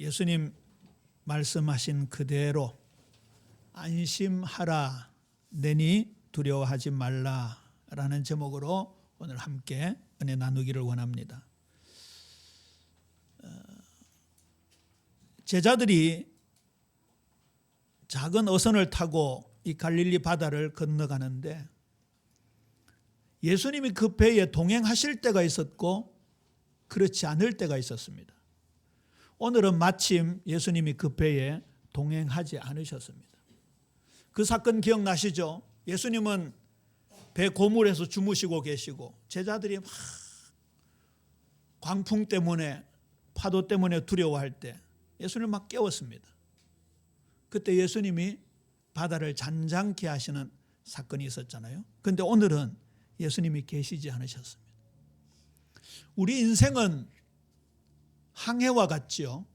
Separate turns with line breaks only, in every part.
예수님 말씀하신 그대로 안심하라 내니 두려워하지 말라라는 제목으로 오늘 함께 은혜 나누기를 원합니다. 제자들이 작은 어선을 타고 이 갈릴리 바다를 건너가는데 예수님이 그 배에 동행하실 때가 있었고 그렇지 않을 때가 있었습니다. 오늘은 마침 예수님이 그 배에 동행하지 않으셨습니다. 그 사건 기억나시죠? 예수님은 배 고물에서 주무시고 계시고 제자들이 막 광풍 때문에 파도 때문에 두려워할 때 예수님을 막 깨웠습니다. 그때 예수님이 바다를 잔잔케 하시는 사건이 있었잖아요. 그런데 오늘은 예수님이 계시지 않으셨습니다. 우리 인생은 항해와 같지요.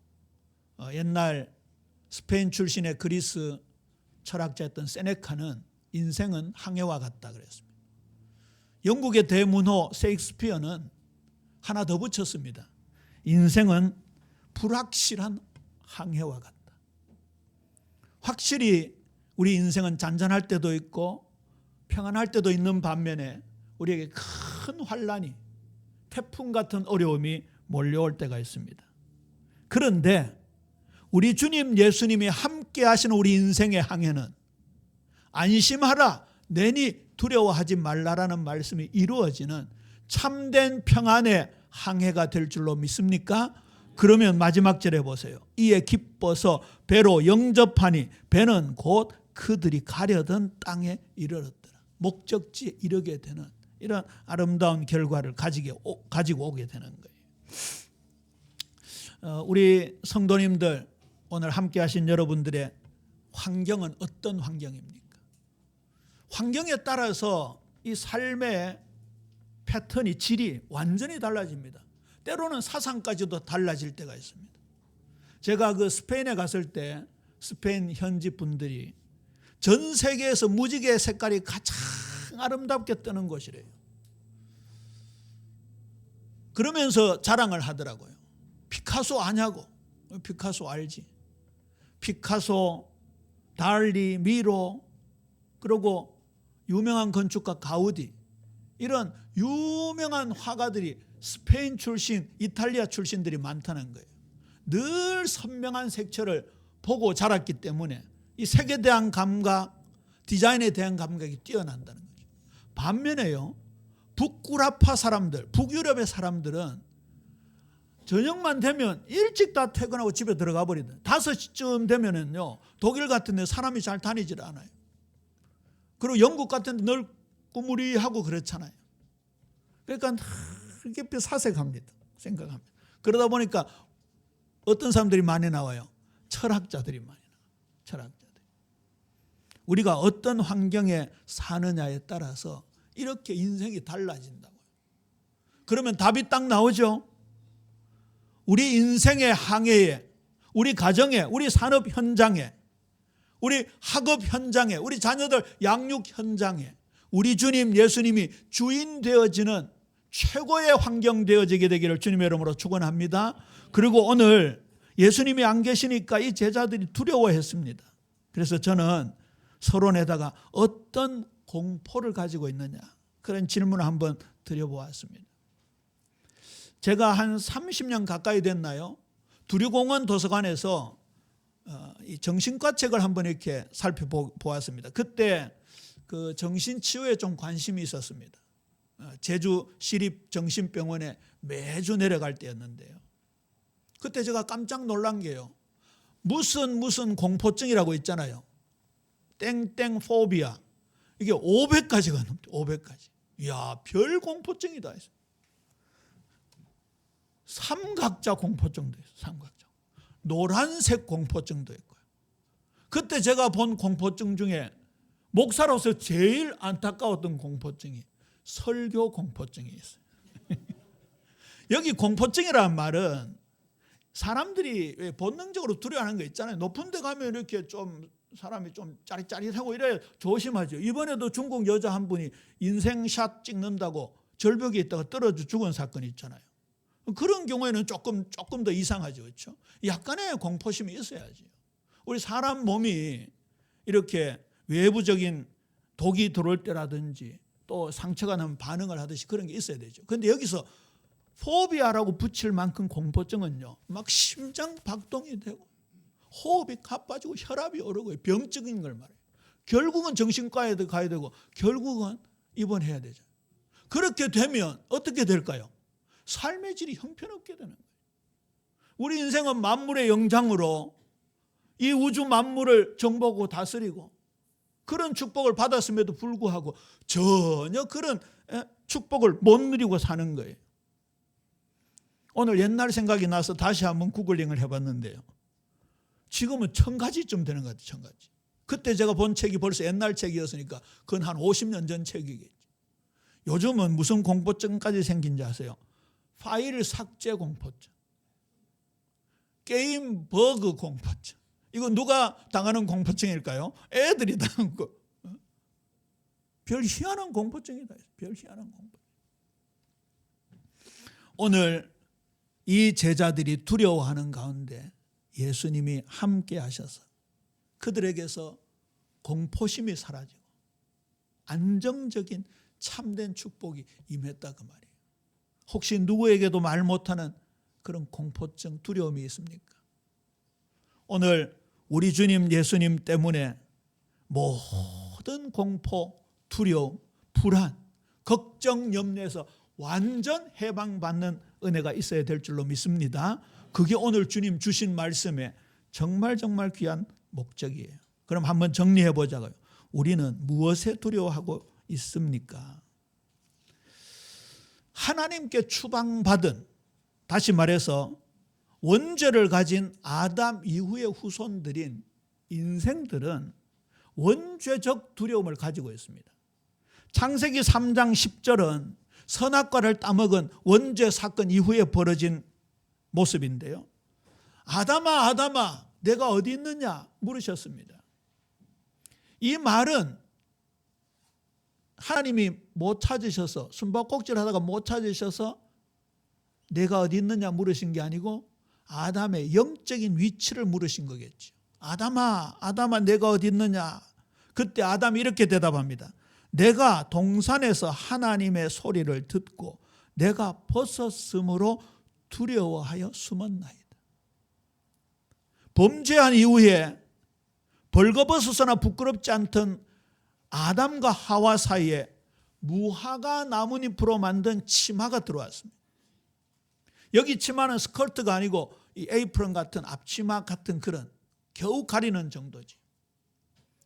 옛날 스페인 출신의 그리스 철학자였던 세네카는 인생은 항해와 같다 그랬습니다. 영국의 대문호 셰익스피어는 하나 더 붙였습니다. 인생은 불확실한 항해와 같다. 확실히 우리 인생은 잔잔할 때도 있고 평안할 때도 있는 반면에 우리에게 큰 환난이 태풍 같은 어려움이 몰려올 때가 있습니다. 그런데 우리 주님 예수님이 함께 하시는 우리 인생의 항해는 안심하라 내니 두려워하지 말라라는 말씀이 이루어지는 참된 평안의 항해가 될 줄로 믿습니까? 그러면 마지막 절에 보세요. 이에 기뻐서 배로 영접하니 배는 곧 그들이 가려던 땅에 이르렀더라. 목적지에 이르게 되는 이런 아름다운 결과를 가지고 오게 되는 거예요. 우리 성도님들 오늘 함께 하신 여러분들의 환경은 어떤 환경입니까? 환경에 따라서 이 삶의 패턴이 질이 완전히 달라집니다. 때로는 사상까지도 달라질 때가 있습니다. 제가 그 스페인에 갔을 때 스페인 현지 분들이 전 세계에서 무지개 색깔이 가장 아름답게 뜨는 곳이래요. 그러면서 자랑을 하더라고요. 피카소 아냐고. 피카소 알지. 피카소, 달리, 미로, 그리고 유명한 건축가 가우디, 이런 유명한 화가들이 스페인 출신, 이탈리아 출신들이 많다는 거예요. 늘 선명한 색채를 보고 자랐기 때문에 이 색에 대한 감각, 디자인에 대한 감각이 뛰어난다는 거죠. 반면에요, 북구라파 사람들, 북유럽의 사람들은 저녁만 되면 일찍 다 퇴근하고 집에 들어가 버리거든요. 5시쯤 되면은요, 독일 같은 데 사람이 잘 다니질 않아요. 그리고 영국 같은 데 넓고 무리하고 그렇잖아요. 그러니까 깊이 사색합니다. 생각합니다. 그러다 보니까 어떤 사람들이 많이 나와요? 철학자들이 많이 나와요. 철학자들. 우리가 어떤 환경에 사느냐에 따라서 이렇게 인생이 달라진다고요. 그러면 답이 딱 나오죠. 우리 인생의 항해에, 우리 가정에, 우리 산업 현장에, 우리 학업 현장에, 우리 자녀들 양육 현장에 우리 주님 예수님이 주인 되어지는 최고의 환경 되어지게 되기를 주님의 이름으로 축원합니다. 그리고 오늘 예수님이 안 계시니까 이 제자들이 두려워했습니다. 그래서 저는 서론에다가 어떤 공포를 가지고 있느냐, 그런 질문을 한번 드려보았습니다. 제가 한 30년 가까이 됐나요? 두류공원 도서관에서 이 정신과 책을 한번 이렇게 살펴보았습니다. 그때 그 정신치유에 좀 관심이 있었습니다. 제주 시립정신병원에 매주 내려갈 때였는데요. 그때 제가 깜짝 놀란 게요, 무슨 공포증이라고 있잖아요. 땡땡 포비아. 이게 500가지가 넘죠. 500가지. 이야, 별 공포증이다 했어요. 삼각자 공포증도 있어요. 삼각자. 노란색 공포증도 있고요. 그때 제가 본 공포증 중에 목사로서 제일 안타까웠던 공포증이 설교 공포증이 있어요. 여기 공포증이라는 말은 사람들이 본능적으로 두려워하는 거 있잖아요. 높은 데 가면 이렇게 좀 사람이 좀 짜릿짜릿하고 이래 조심하죠. 이번에도 중국 여자 한 분이 인생샷 찍는다고 절벽에 있다가 떨어져 죽은 사건이 있잖아요. 그런 경우에는 조금 더 이상하죠. 그렇죠? 약간의 공포심이 있어야지. 우리 사람 몸이 이렇게 외부적인 독이 들어올 때라든지 또 상처가 나면 반응을 하듯이 그런 게 있어야 되죠. 그런데 여기서 포비아라고 붙일 만큼 공포증은요, 막 심장 박동이 되고 호흡이 가빠지고 혈압이 오르고 병적인 걸 말해요. 결국은 정신과에 가야 되고 결국은 입원해야 되죠. 그렇게 되면 어떻게 될까요? 삶의 질이 형편없게 되는 거예요. 우리 인생은 만물의 영장으로 이 우주 만물을 정복하고 다스리고 그런 축복을 받았음에도 불구하고 전혀 그런 축복을 못 누리고 사는 거예요. 오늘 옛날 생각이 나서 다시 한번 구글링을 해봤는데요. 지금은 1000가지쯤 되는 것 같아요. 1000가지. 그때 제가 본 책이 벌써 옛날 책이었으니까 그건 한 50년 전 책이겠죠. 요즘은 무슨 공포증까지 생긴지 아세요? 파일 삭제 공포증, 게임 버그 공포증. 이거 누가 당하는 공포증일까요? 애들이 당한 거. 별 희한한 공포증이다. 별 희한한 공포증. 오늘 이 제자들이 두려워하는 가운데 예수님이 함께 하셔서 그들에게서 공포심이 사라지고 안정적인 참된 축복이 임했다 그 말이에요. 혹시 누구에게도 말 못하는 그런 공포증, 두려움이 있습니까? 오늘 우리 주님 예수님 때문에 모든 공포, 두려움, 불안, 걱정, 염려에서 완전 해방받는 은혜가 있어야 될 줄로 믿습니다. 그게 오늘 주님 주신 말씀의 정말 귀한 목적이에요. 그럼 한번 정리해 보자고요. 우리는 무엇에 두려워하고 있습니까? 하나님께 추방받은, 다시 말해서 원죄를 가진 아담 이후의 후손들인 인생들은 원죄적 두려움을 가지고 있습니다. 창세기 3장 10절은 선악과를 따먹은 원죄 사건 이후에 벌어진 모습인데요. 아담아 아담아 내가 어디 있느냐 물으셨습니다. 이 말은 하나님이 못 찾으셔서 숨바꼭질 하다가 못 찾으셔서 내가 어디 있느냐 물으신 게 아니고 아담의 영적인 위치를 물으신 거겠죠. 아담아 아담아 내가 어디 있느냐. 그때 아담이 이렇게 대답합니다. 내가 동산에서 하나님의 소리를 듣고 내가 벗었으므로 두려워하여 숨었나이다. 범죄한 이후에 벌거벗어서나 부끄럽지 않던 아담과 하와 사이에 무화과 나뭇잎으로 만든 치마가 들어왔습니다. 여기 치마는 스커트가 아니고 이 에이프런 같은 앞치마 같은 그런 겨우 가리는 정도지.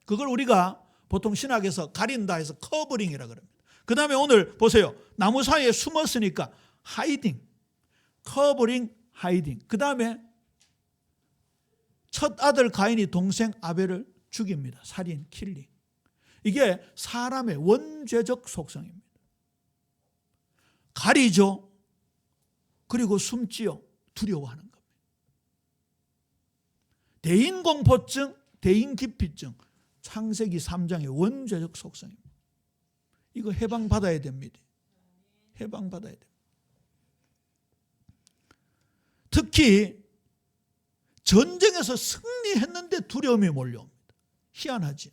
그걸 우리가 보통 신학에서 가린다 해서 커버링이라 그럽니다. 그 다음에 오늘 보세요. 나무 사이에 숨었으니까 하이딩, 커버링, 하이딩. 그 다음에 첫 아들 가인이 동생 아벨을 죽입니다. 살인, 킬링. 이게 사람의 원죄적 속성입니다. 가리죠. 그리고 숨지요. 두려워하는 겁니다. 대인공포증, 대인기피증. 창세기 3장의 원죄적 속성입니다. 이거 해방받아야 됩니다. 해방받아야 됩니다. 특히 전쟁에서 승리했는데 두려움이 몰려옵니다. 희한하지요.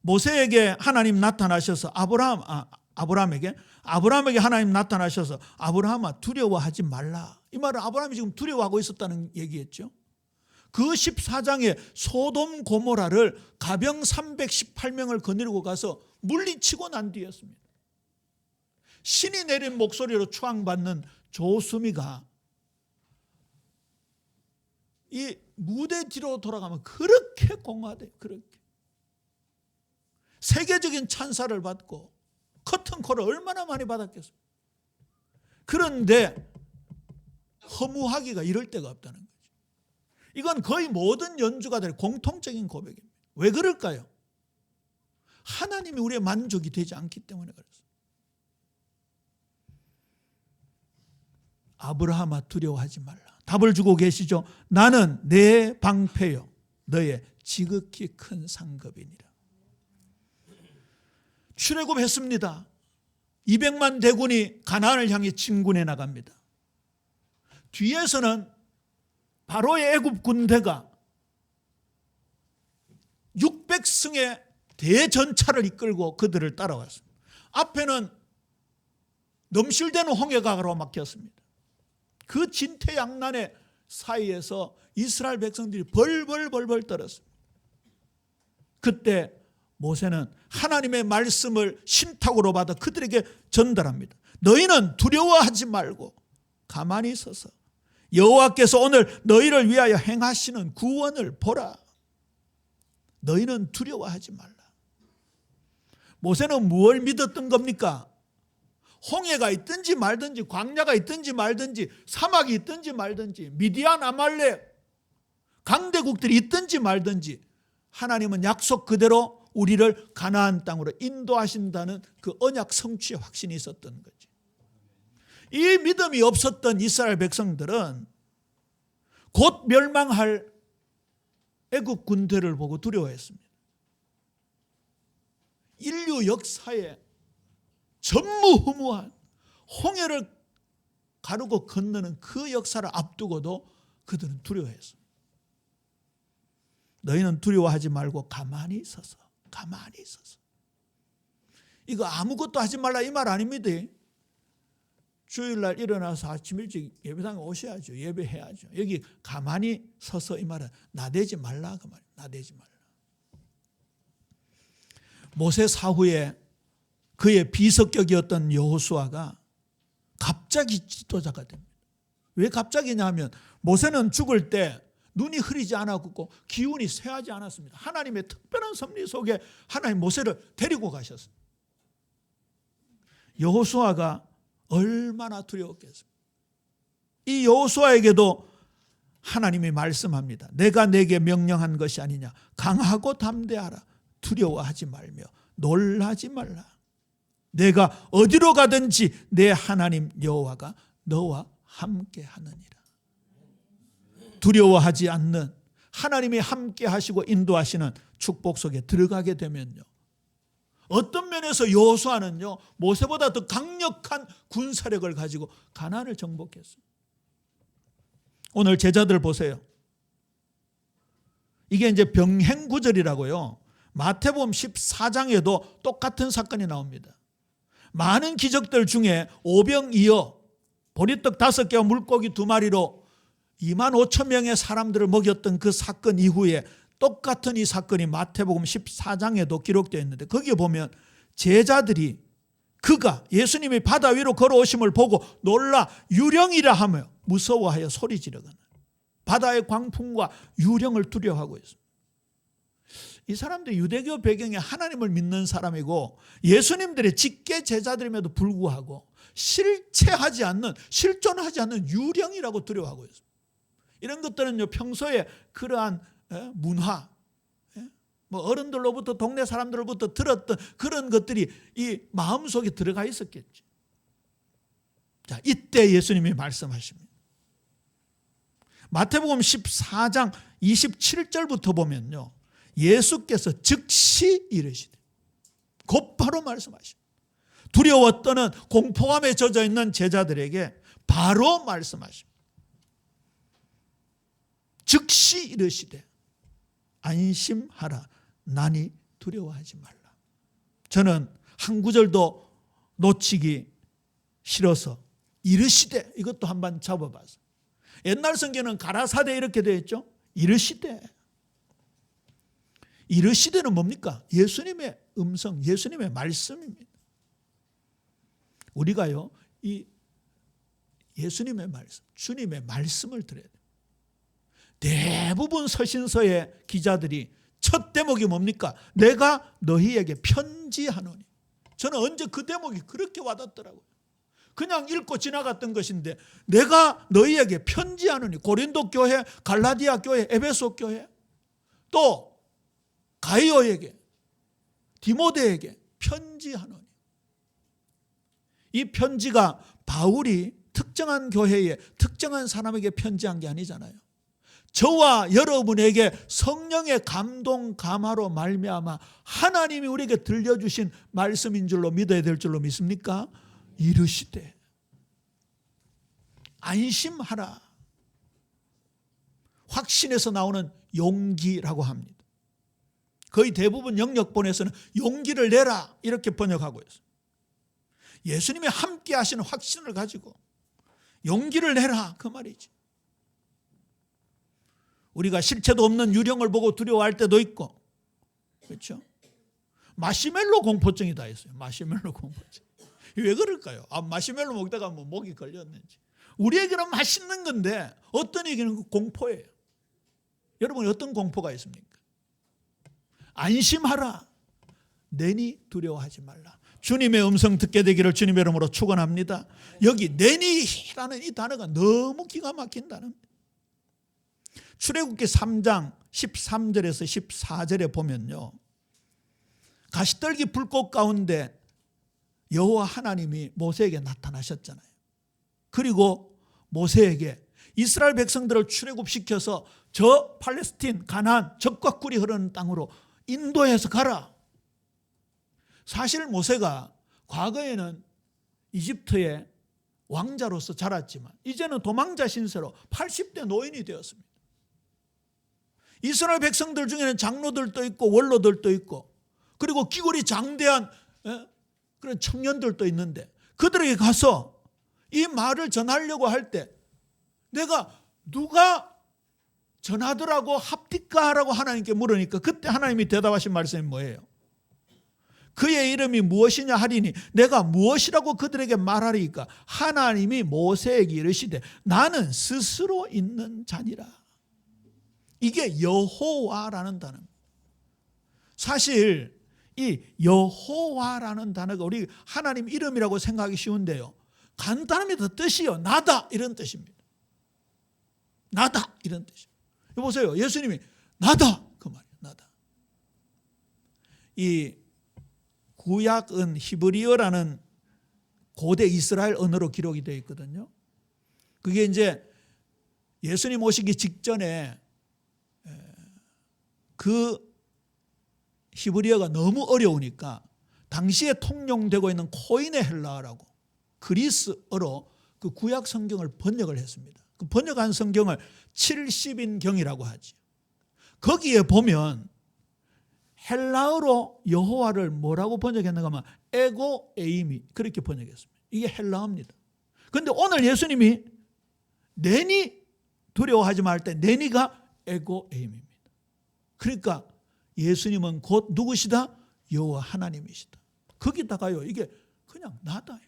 모세에게 하나님 나타나셔서 아브라함에게 하나님 나타나셔서 아브라함아 두려워하지 말라. 이 말은 아브라함이 지금 두려워하고 있었다는 얘기겠죠. 그 14장에 소돔 고모라를 가병 318명을 거느리고 가서 물리치고 난 뒤였습니다. 신이 내린 목소리로 추앙받는 조수미가 이 무대 뒤로 돌아가면 그렇게 공허하대요. 그렇게. 세계적인 찬사를 받고 커튼콜을 얼마나 많이 받았겠습니까? 그런데 허무하기가 이럴 데가 없다는 거죠. 이건 거의 모든 연주가들의 공통적인 고백입니다. 왜 그럴까요? 하나님이 우리의 만족이 되지 않기 때문에 그렇습니다. 아브라함아 두려워하지 말라. 답을 주고 계시죠. 나는 내 방패요 너의 지극히 큰 상급이니라. 출애굽했습니다. 200만 대군이 가나안을 향해 진군해 나갑니다. 뒤에서는 바로의 애굽 군대가 600승의 대전차를 이끌고 그들을 따라왔습니다. 앞에는 넘실대는 홍해가 가로막혔습니다. 그 진퇴양난의 사이에서 이스라엘 백성들이 벌벌 떨었습니다. 그때 모세는 하나님의 말씀을 신탁으로 받아 그들에게 전달합니다. 너희는 두려워하지 말고 가만히 서서 여호와께서 오늘 너희를 위하여 행하시는 구원을 보라. 너희는 두려워하지 말라. 모세는 무엇을 믿었던 겁니까? 홍해가 있든지 말든지, 광야가 있든지 말든지, 사막이 있든지 말든지, 미디안, 아말렉, 강대국들이 있든지 말든지 하나님은 약속 그대로 우리를 가나안 땅으로 인도하신다는 그 언약 성취의 확신이 있었던 거지. 이 믿음이 없었던 이스라엘 백성들은 곧 멸망할 애굽 군대를 보고 두려워했습니다. 인류 역사에 전무후무한 홍해를 가르고 건너는 그 역사를 앞두고도 그들은 두려워했습니다. 너희는 두려워하지 말고 가만히 서서. 이거 아무것도 하지 말라 이 말 아닙니다. 주일날 일어나서 아침 일찍 예배당에 오셔야죠. 예배해야죠. 여기 가만히 서서 이 말은 나대지 말라 그 말이에요. 나대지 말라. 모세 사후에 그의 비석격이었던 여호수아가 갑자기 지도자가 됩니다. 왜 갑자기냐 하면 모세는 죽을 때 눈이 흐리지 않았고 기운이 쇠하지 않았습니다. 하나님의 특별한 섭리 속에 하나님 모세를 데리고 가셨습니다. 여호수아가 얼마나 두려웠겠습니까? 이 여호수아에게도 하나님이 말씀합니다. 내가 내게 명령한 것이 아니냐. 강하고 담대하라. 두려워하지 말며 놀라지 말라. 내가 어디로 가든지 내 하나님 여호와가 너와 함께 하느니라. 두려워하지 않는 하나님이 함께 하시고 인도하시는 축복 속에 들어가게 되면요, 어떤 면에서 여호수아는요 모세보다 더 강력한 군사력을 가지고 가나안을 정복했어요. 오늘 제자들 보세요. 이게 이제 병행구절이라고요. 마태복음 14장에도 똑같은 사건이 나옵니다. 많은 기적들 중에 오병이어 보리떡 5개와 물고기 2마리로 2만 5천 명의 사람들을 먹였던 그 사건 이후에 똑같은 이 사건이 마태복음 14장에도 기록되어 있는데, 거기에 보면 제자들이 그가 예수님이 바다 위로 걸어오심을 보고 놀라 유령이라 하며 무서워하여 소리 지르거나 바다의 광풍과 유령을 두려워하고 있습니다. 이 사람들 유대교 배경에 하나님을 믿는 사람이고 예수님들의 직계 제자들임에도 불구하고 실존하지 않는 유령이라고 두려워하고 있습니다. 이런 것들은요 평소에 그러한 문화, 뭐 어른들로부터 동네 사람들로부터 들었던 그런 것들이 이 마음속에 들어가 있었겠지. 자, 이때 예수님이 말씀하십니다. 마태복음 14장 27절부터 보면요, 예수께서 즉시 이르시되, 곧바로 말씀하십니다. 두려워 떠는 공포감에 젖어 있는 제자들에게 바로 말씀하십니다. 즉시 이르시되 안심하라, 나니 두려워하지 말라. 저는 한 구절도 놓치기 싫어서 이르시되 이것도 한번 잡아봤어요. 옛날 성경은 가라사대 이렇게 되어 있죠. 이르시되. 이르시되는 뭡니까? 예수님의 음성, 예수님의 말씀입니다. 우리가요 이 예수님의 말씀, 주님의 말씀을 들어야 돼요. 대부분 서신서의 기자들이 첫 대목이 뭡니까? 내가 너희에게 편지하노니. 저는 언제 그 대목이 그렇게 와닿더라고요. 그냥 읽고 지나갔던 것인데 내가 너희에게 편지하노니. 고린도 교회, 갈라디아 교회, 에베소 교회, 또 가이오에게, 디모데에게 편지하노니. 이 편지가 바울이 특정한 교회에 특정한 사람에게 편지한 게 아니잖아요. 저와 여러분에게 성령의 감동 감화로 말미암아 하나님이 우리에게 들려주신 말씀인 줄로 믿어야 될 줄로 믿습니까? 이르시되 안심하라. 확신에서 나오는 용기라고 합니다. 거의 대부분 영역본에서는 용기를 내라 이렇게 번역하고 있어요. 예수님이 함께 하시는 확신을 가지고 용기를 내라 그 말이지. 우리가 실체도 없는 유령을 보고 두려워할 때도 있고, 그렇죠? 마시멜로 공포증이 다 있어요. 마시멜로 공포증. 왜 그럴까요? 마시멜로 먹다가 뭐 목이 걸렸는지. 우리에게는 맛있는 건데 어떤 얘기는 공포예요. 여러분 어떤 공포가 있습니까? 안심하라. 내니 두려워하지 말라. 주님의 음성 듣게 되기를 주님의 이름으로 축원합니다. 여기 내니라는 이 단어가 너무 기가 막힌 단어입니다. 출애굽기 3장 13절에서 14절에 보면요, 가시떨기 불꽃 가운데 여호와 하나님이 모세에게 나타나셨잖아요. 그리고 모세에게 이스라엘 백성들을 출애굽시켜서 저 팔레스틴 가나안 적과 꿀이 흐르는 땅으로 인도해서 가라. 사실 모세가 과거에는 이집트의 왕자로서 자랐지만 이제는 도망자 신세로 80대 노인이 되었습니다. 이스라엘 백성들 중에는 장로들도 있고 원로들도 있고 그리고 기골이 장대한 그런 청년들도 있는데 그들에게 가서 이 말을 전하려고 할 때 내가 누가 전하더라고 합디까라고 하나님께 물으니까 그때 하나님이 대답하신 말씀이 뭐예요? 그의 이름이 무엇이냐 하리니 내가 무엇이라고 그들에게 말하리까? 하나님이 모세에게 이르시되 나는 스스로 있는 자니라. 이게 여호와라는 단어입니다. 사실 이 여호와라는 단어가 우리 하나님 이름이라고 생각하기 쉬운데요, 간단합니다. 뜻이요, 나다 이런 뜻입니다. 나다 이런 뜻입니다. 보세요, 예수님이 나다 그 말이에요. 나다. 이 구약은 히브리어라는 고대 이스라엘 언어로 기록이 되어 있거든요. 그게 이제 예수님 오시기 직전에 그 히브리어가 너무 어려우니까 당시에 통용되고 있는 코인의 헬라어라고 그리스어로 그 구약 성경을 번역을 했습니다. 그 번역한 성경을 70인경이라고 하죠. 거기에 보면 헬라어로 여호와를 뭐라고 번역했는가 하면 에고 에이미 그렇게 번역했습니다. 이게 헬라어입니다. 그런데 오늘 예수님이 내니 두려워하지 말 때 내니가 에고 에이미입니다. 그러니까 예수님은 곧 누구시다? 여호와 하나님이시다. 거기다가요, 이게 그냥 나다예요.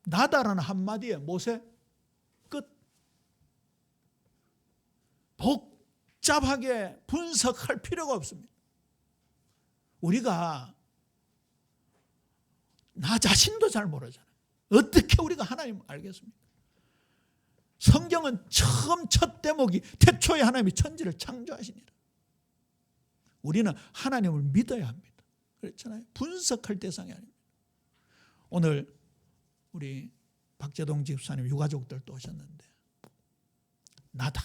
나다라는 한마디에 모세 끝. 복잡하게 분석할 필요가 없습니다. 우리가 나 자신도 잘 모르잖아요. 어떻게 우리가 하나님을 알겠습니까? 성경은 처음 첫 대목이 태초에 하나님이 천지를 창조하시니라. 우리는 하나님을 믿어야 합니다. 그렇잖아요. 분석할 대상이 아닙니다. 오늘 우리 박재동 집사님 유가족들도 오셨는데 나다.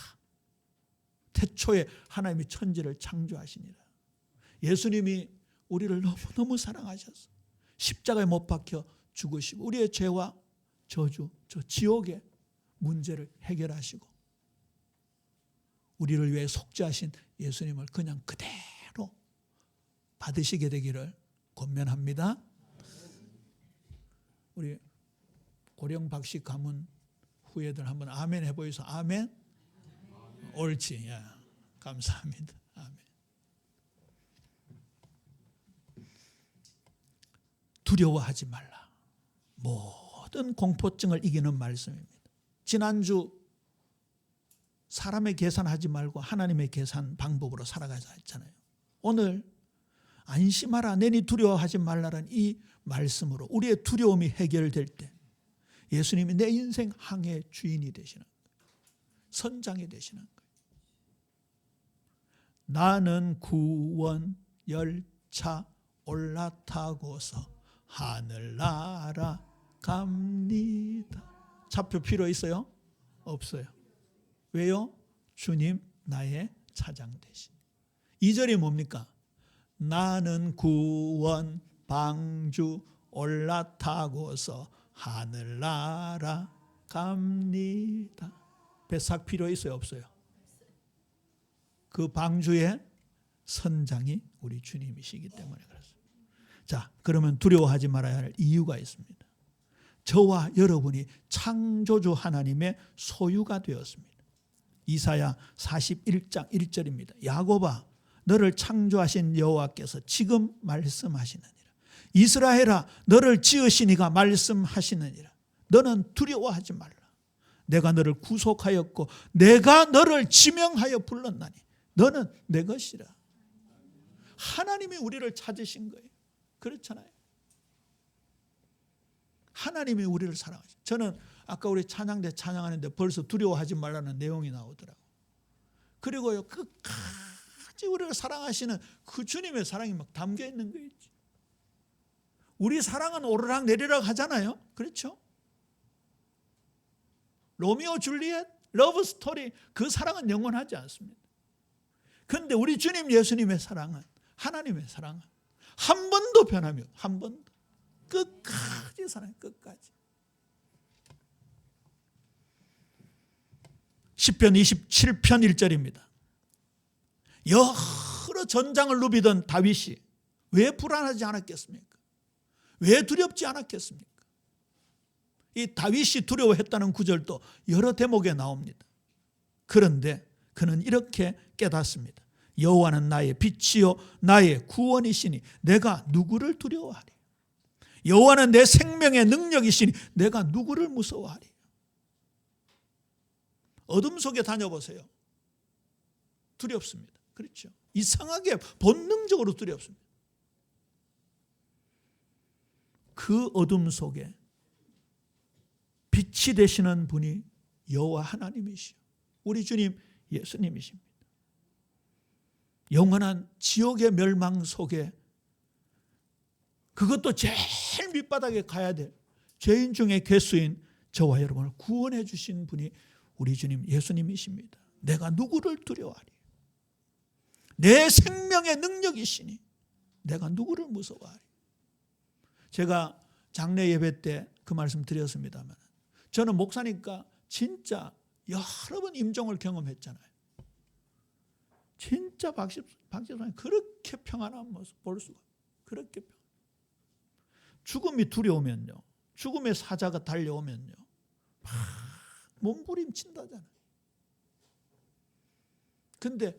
태초에 하나님이 천지를 창조하시니라. 예수님이 우리를 너무너무 사랑하셔서 십자가에 못 박혀 죽으시고 우리의 죄와 저주, 저 지옥의 문제를 해결하시고 우리를 위해 속죄하신 예수님을 그냥 그대로 받으시게 되기를 권면합니다. 우리 고령 박씨 가문 후예들 한번 아멘 해보이소. 아멘. 옳지. 야, 감사합니다. 아멘. 두려워하지 말라. 모든 공포증을 이기는 말씀입니다. 지난주 사람의 계산하지 말고 하나님의 계산 방법으로 살아가자 했잖아요. 오늘 안심하라 내니 두려워하지 말라는 이 말씀으로 우리의 두려움이 해결될 때 예수님이 내 인생 항해의 주인이 되시는 거예요. 선장이 되시는 거예요. 나는 구원 열차 올라타고서 하늘 날아갑니다. 차표 필요 있어요? 없어요. 왜요? 주님 나의 차장 되시. 2절이 뭡니까? 나는 구원 방주 올라타고서 하늘나라 갑니다. 배 싹 필요 있어요, 없어요? 그 방주의 선장이 우리 주님이시기 때문에 그렇습니다. 자, 그러면 두려워하지 말아야 할 이유가 있습니다. 저와 여러분이 창조주 하나님의 소유가 되었습니다. 이사야 41장 1절입니다. 야곱아, 너를 창조하신 여호와께서 지금 말씀하시느니라. 이스라엘아, 너를 지으신 이가 말씀하시느니라. 너는 두려워하지 말라. 내가 너를 구속하였고 내가 너를 지명하여 불렀나니 너는 내 것이라. 하나님이 우리를 찾으신 거예요. 그렇잖아요. 하나님이 우리를 사랑하시죠. 저는 아까 우리 찬양대 찬양하는데 벌써 두려워하지 말라는 내용이 나오더라고요. 그리고요, 끝까지 우리를 사랑하시는 그 주님의 사랑이 막 담겨 있는 거예요. 우리 사랑은 오르락 내리락 하잖아요. 그렇죠? 로미오 줄리엣, 러브 스토리, 그 사랑은 영원하지 않습니다. 그런데 우리 주님 예수님의 사랑은, 하나님의 사랑은 한 번도 변하며 한 번도 끝까지 사랑해. 끝까지. 시편 27편 1절입니다. 여러 전장을 누비던 다윗이 왜 불안하지 않았겠습니까? 왜 두렵지 않았겠습니까? 이 다윗이 두려워했다는 구절도 여러 대목에 나옵니다. 그런데 그는 이렇게 깨닫습니다. 여호와는 나의 빛이요 나의 구원이시니 내가 누구를 두려워하리. 여호와는 내 생명의 능력이시니 내가 누구를 무서워하리. 어둠 속에 다녀보세요. 두렵습니다. 그렇죠? 이상하게 본능적으로 두렵습니다. 그 어둠 속에 빛이 되시는 분이 여호와 하나님이시요 우리 주님 예수님이십니다. 영원한 지옥의 멸망 속에, 그것도 제일 밑바닥에 가야 될 죄인 중에 괴수인 저와 여러분을 구원해 주신 분이 우리 주님 예수님이십니다. 내가 누구를 두려워하리. 내 생명의 능력이시니 내가 누구를 무서워하리. 제가 장례 예배 때 그 말씀 드렸습니다만, 저는 목사니까 진짜 여러 번 임종을 경험했잖아요. 진짜 박 집사님 그렇게 평안한 모습 볼 수가, 그렇게 평안. 죽음이 두려우면요, 죽음의 사자가 달려오면요, 막 몸부림친다잖아요. 근데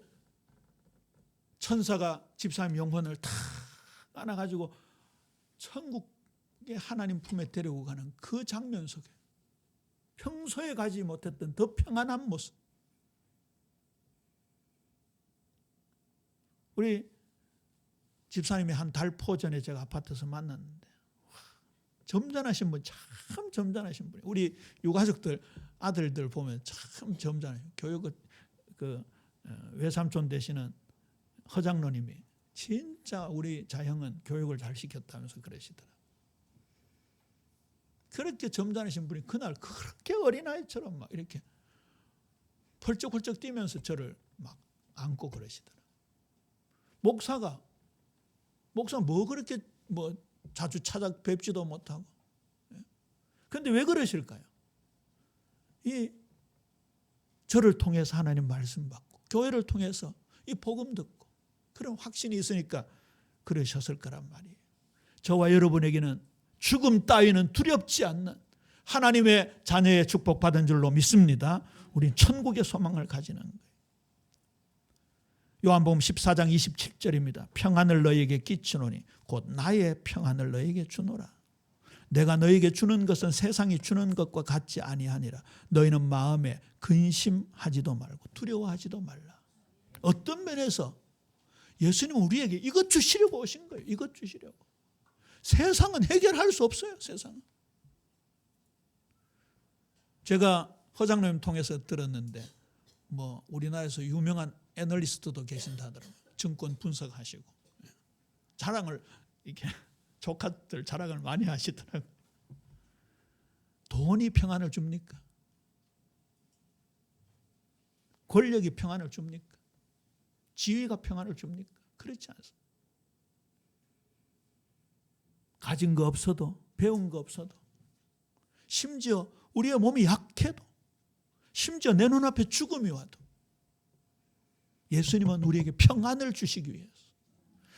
천사가 집사님 영혼을 탁 안아가지고 천국의 하나님 품에 데리고 가는 그 장면 속에 평소에 가지 못했던 더 평안한 모습. 우리 집사님이 한 달 포 전에 제가 아파트에서 만났는데, 점잖으신 분, 참 점잖으신 분이. 우리 유가족들 아들들 보면 참 점잖아요. 교육을 외삼촌 되시는 허장로님이 진짜 우리 자형은 교육을 잘 시켰다면서 그러시더라. 그렇게 점잖으신 분이 그날 그렇게 어린아이처럼 막 이렇게 펄쩍펄쩍 뛰면서 저를 막 안고 그러시더라. 목사가 뭐 그렇게 뭐 자주 찾아뵙지도 못하고. 그런데 왜 그러실까요? 이 저를 통해서 하나님 말씀 받고 교회를 통해서 이 복음 듣고 그런 확신이 있으니까 그러셨을 거란 말이에요. 저와 여러분에게는 죽음 따위는 두렵지 않는 하나님의 자녀의 축복받은 줄로 믿습니다. 우린 천국의 소망을 가지는 거예요. 요한복음 14장 27절입니다. 평안을 너희에게 끼치노니 곧 나의 평안을 너희에게 주노라. 내가 너희에게 주는 것은 세상이 주는 것과 같지 아니하니라. 너희는 마음에 근심하지도 말고 두려워하지도 말라. 어떤 면에서 예수님은 우리에게 이것 주시려고 오신 거예요. 이것 주시려고. 세상은 해결할 수 없어요. 세상은. 제가 허장님 통해서 들었는데 뭐 우리나라에서 유명한 애널리스트도 계신다 하더라고요. 증권 분석하시고 자랑을 이렇게 조카들 자랑을 많이 하시더라고요. 돈이 평안을 줍니까? 권력이 평안을 줍니까? 지위가 평안을 줍니까? 그렇지 않습니다. 가진 거 없어도, 배운 거 없어도, 심지어 우리의 몸이 약해도, 심지어 내 눈앞에 죽음이 와도 예수님은 우리에게 평안을 주시기 위해서,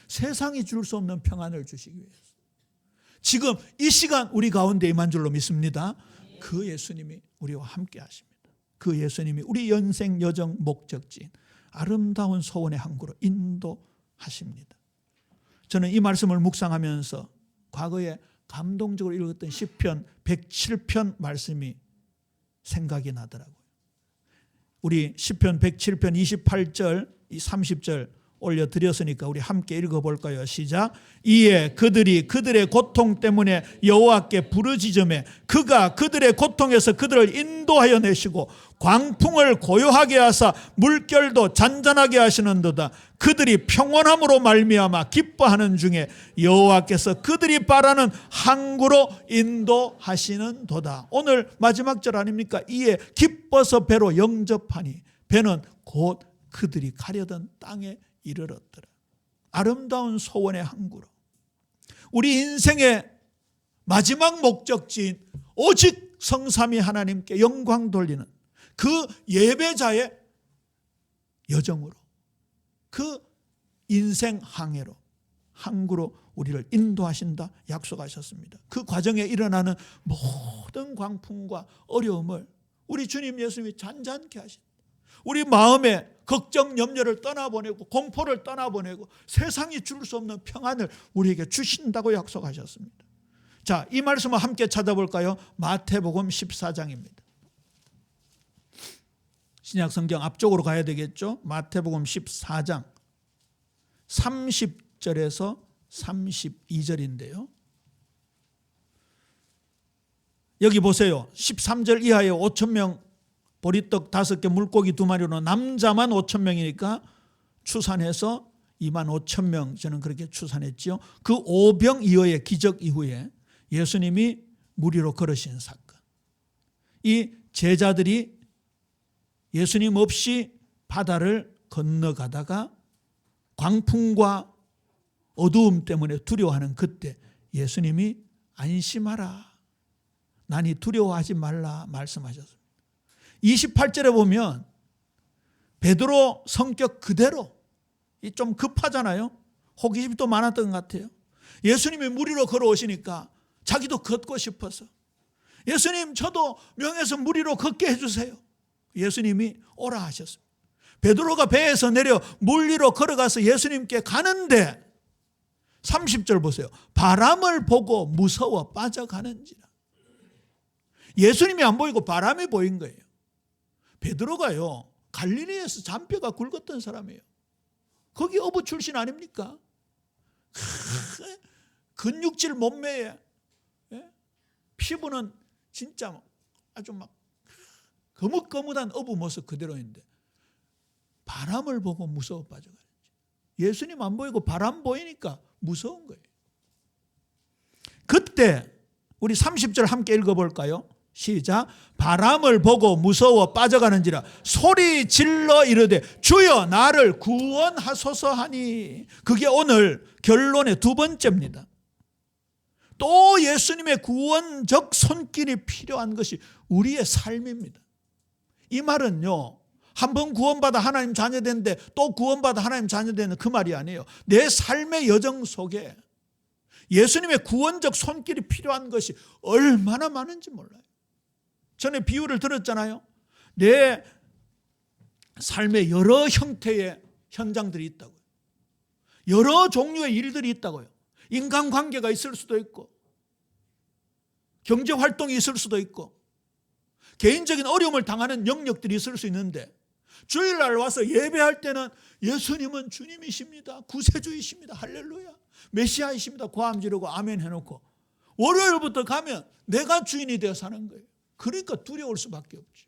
세상이 줄 수 없는 평안을 주시기 위해서 지금 이 시간 우리 가운데 임한 줄로 믿습니다. 그 예수님이 우리와 함께 하십니다. 그 예수님이 우리 연생 여정 목적지인 아름다운 소원의 항구로 인도하십니다. 저는 이 말씀을 묵상하면서 과거에 감동적으로 읽었던 시편 107편 말씀이 생각이 나더라고요. 우리 시편 107편 28절, 30절 올려드렸으니까 우리 함께 읽어볼까요? 시작. 이에 그들이 그들의 고통 때문에 여호와께 부르짖으매 그가 그들의 고통에서 그들을 인도하여 내시고 광풍을 고요하게 하사 물결도 잔잔하게 하시는도다. 그들이 평온함으로 말미암아 기뻐하는 중에 여호와께서 그들이 바라는 항구로 인도하시는도다. 오늘 마지막 절 아닙니까? 이에 기뻐서 배로 영접하니 배는 곧 그들이 가려던 땅에 이르렀더라. 아름다운 소원의 항구로, 우리 인생의 마지막 목적지인 오직 성삼위 하나님께 영광 돌리는 그 예배자의 여정으로, 그 인생 항해로, 항구로 우리를 인도하신다 약속하셨습니다. 그 과정에 일어나는 모든 광풍과 어려움을 우리 주님 예수님이 잔잔케 하신다. 우리 마음에 걱정, 염려를 떠나보내고 공포를 떠나보내고 세상이 줄 수 없는 평안을 우리에게 주신다고 약속하셨습니다. 자, 이 말씀을 함께 찾아볼까요? 마태복음 14장입니다. 신약성경 앞쪽으로 가야 되겠죠? 마태복음 14장 30절에서 32절인데요. 여기 보세요. 13절 이하에 5,000명 보리떡 5개 물고기 2마리로 남자만 5,000명이니까 추산해서 25,000명 저는 그렇게 추산했지요. 그 오병이어의 기적 이후에 예수님이 물 위로 걸으신 사건. 이 제자들이 예수님 없이 바다를 건너가다가 광풍과 어두움 때문에 두려워하는 그때 예수님이 안심하라, 나니 두려워하지 말라 말씀하셨습니다. 28절에 보면 베드로 성격 그대로, 좀 급하잖아요. 호기심이 또 많았던 것 같아요. 예수님이 물 위로 걸어오시니까 자기도 걷고 싶어서, 예수님 저도 명에서 물 위로 걷게 해주세요. 예수님이 오라 하셨습니다. 베드로가 배에서 내려 물 위로 걸어가서 예수님께 가는데 30절 보세요. 바람을 보고 무서워 빠져가는지라. 예수님이 안 보이고 바람이 보인 거예요. 베드로가요, 갈릴리에서 잔뼈가 굵었던 사람이에요. 거기 어부 출신 아닙니까? 근육질 몸매에, 피부는 진짜 아주 막 거뭇거뭇한 어부 모습 그대로인데 바람을 보고 무서워 빠져가는지. 예수님 안 보이고 바람 보이니까 무서운 거예요. 그때 우리 30절 함께 읽어볼까요? 시작. 바람을 보고 무서워 빠져가는지라 소리 질러 이르되 주여 나를 구원하소서 하니. 그게 오늘 결론의 두 번째입니다. 또 예수님의 구원적 손길이 필요한 것이 우리의 삶입니다. 이 말은요, 한 번 구원받아 하나님 자녀되는데 또 구원받아 하나님 자녀되는 그 말이 아니에요. 내 삶의 여정 속에 예수님의 구원적 손길이 필요한 것이 얼마나 많은지 몰라요. 전에 비유를 들었잖아요. 내 삶의 여러 형태의 현장들이 있다고요. 여러 종류의 일들이 있다고요. 인간관계가 있을 수도 있고, 경제활동이 있을 수도 있고, 개인적인 어려움을 당하는 영역들이 있을 수 있는데, 주일날 와서 예배할 때는 예수님은 주님이십니다, 구세주이십니다, 할렐루야, 메시아이십니다, 고함 지르고 아멘 해놓고, 월요일부터 가면 내가 주인이 되어 사는 거예요. 그러니까 두려울 수밖에 없죠.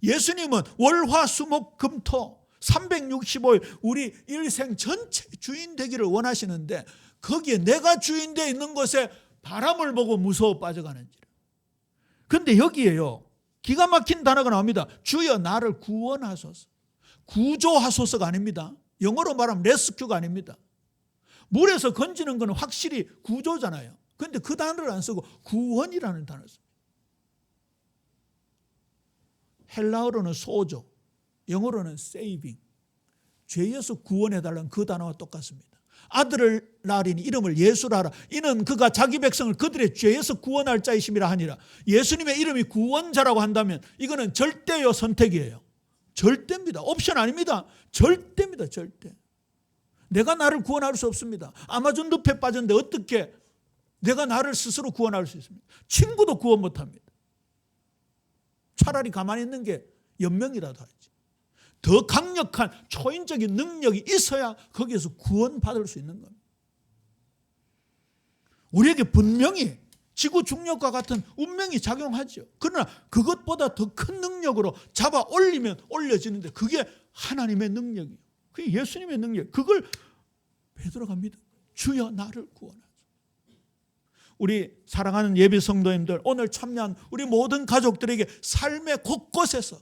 예수님은 월화수목금토 365일 우리 일생 전체 주인 되기를 원하시는데, 거기에 내가 주인 되어 있는 곳에 바람을 보고 무서워 빠져가는지라. 그런데 여기에요, 기가 막힌 단어가 나옵니다. 주여 나를 구원하소서. 구조하소서가 아닙니다. 영어로 말하면 레스큐가 아닙니다. 물에서 건지는 건 확실히 구조잖아요. 그런데 그 단어를 안 쓰고 구원이라는 단어를 씁니다. 헬라어로는 소조, 영어로는 saving. 죄에서 구원해달라는 그 단어와 똑같습니다. 아들을 낳으리니 이름을 예수라 하라. 이는 그가 자기 백성을 그들의 죄에서 구원할 자이심이라 하니라. 예수님의 이름이 구원자라고 한다면 이거는 절대요 선택이에요. 절대입니다. 옵션 아닙니다. 절대입니다. 절대. 내가 나를 구원할 수 없습니다. 아마존 늪에 빠졌는데 어떻게 내가 나를 스스로 구원할 수 있습니까? 친구도 구원 못합니다. 차라리 가만히 있는 게 연명이라도 하지. 더 강력한 초인적인 능력이 있어야 거기에서 구원받을 수 있는 겁니다. 우리에게 분명히 지구 중력과 같은 운명이 작용하죠. 그러나 그것보다 더 큰 능력으로 잡아 올리면 올려지는데 그게 하나님의 능력이에요. 그게 예수님의 능력. 그걸 베드로가 믿은 거예요. 주여 나를 구원하소서. 우리 사랑하는 예비 성도님들, 오늘 참여한 우리 모든 가족들에게 삶의 곳곳에서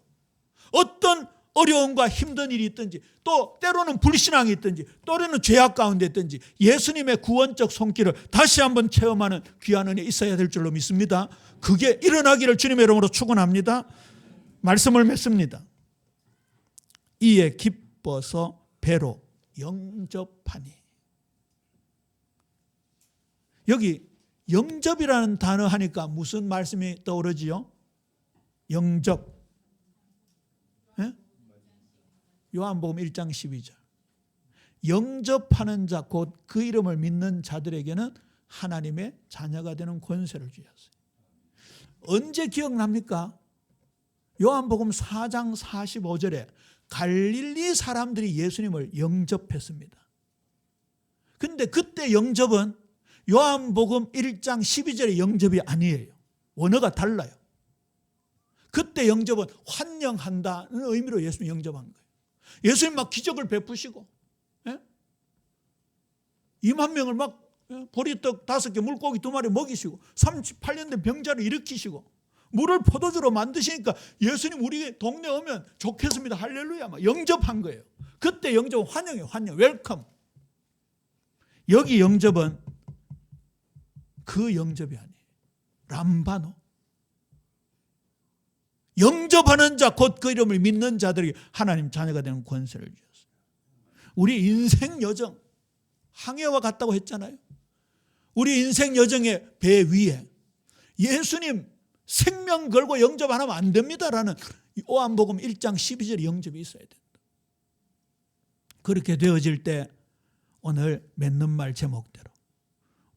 어떤 어려움과 힘든 일이 있든지, 또 때로는 불신앙이 있든지, 또래는 죄악 가운데 있든지 예수님의 구원적 손길을 다시 한번 체험하는 귀한 은혜 있어야 될 줄로 믿습니다. 그게 일어나기를 주님의 이름으로 축원합니다. 말씀을 맺습니다. 이에 기뻐서 배로 영접하니. 여기 영접이라는 단어 하니까 무슨 말씀이 떠오르지요? 영접. 요한복음 1장 12절. 영접하는 자 곧 그 이름을 믿는 자들에게는 하나님의 자녀가 되는 권세를 주셨어요. 언제 기억납니까? 요한복음 4장 45절에 갈릴리 사람들이 예수님을 영접했습니다. 근데 그때 영접은 요한복음 1장 12절의 영접이 아니에요. 원어가 달라요. 그때 영접은 환영한다는 의미로 예수님 영접한 거예요. 예수님 막 기적을 베푸시고 2만 명을 막 보리떡 5개 물고기 2마리 먹이시고 38년 된 병자를 일으키시고 물을 포도주로 만드시니까 예수님 우리 동네 오면 좋겠습니다. 할렐루야 막 영접한 거예요. 그때 영접은 환영이에요. 환영, 웰컴. 여기 영접은 그 영접이 아니에요. 람바노. 영접하는 자 곧 그 이름을 믿는 자들에게 하나님 자녀가 되는 권세를 주셨어요. 우리 인생 여정 항해와 같다고 했잖아요. 우리 인생 여정의 배 위에 예수님 생명 걸고 영접 안 하면 안 됩니다라는 요한복음 1장 12절의 영접이 있어야 된다. 그렇게 되어질 때 오늘 맺는 말 제목대로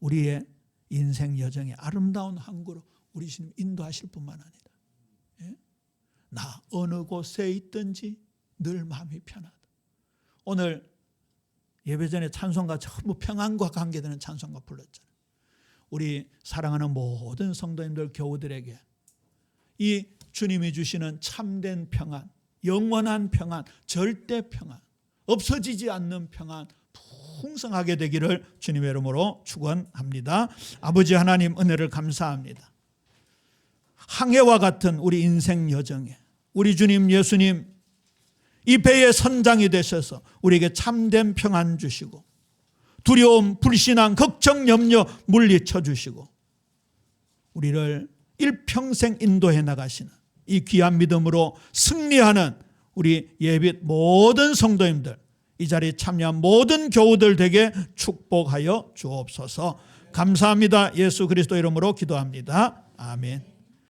우리의 인생 여정의 아름다운 항구로 우리 주님 인도하실 뿐만 아니라 나 어느 곳에 있든지 늘 마음이 편하다. 오늘 예배 전에 찬송가 전부 평안과 관계되는 찬송가 불렀잖아요. 우리 사랑하는 모든 성도님들 교우들에게 이 주님이 주시는 참된 평안, 영원한 평안, 절대 평안, 없어지지 않는 평안 풍성하게 되기를 주님의 이름으로 축원합니다. 아버지 하나님 은혜를 감사합니다. 항해와 같은 우리 인생 여정에 우리 주님 예수님 이 배의 선장이 되셔서 우리에게 참된 평안 주시고 두려움, 불신앙, 걱정, 염려 물리쳐 주시고 우리를 일평생 인도해 나가시는 이 귀한 믿음으로 승리하는 우리 예빛 모든 성도님들, 이 자리에 참여한 모든 교우들 되게 축복하여 주옵소서. 감사합니다. 예수 그리스도 이름으로 기도합니다. 아멘.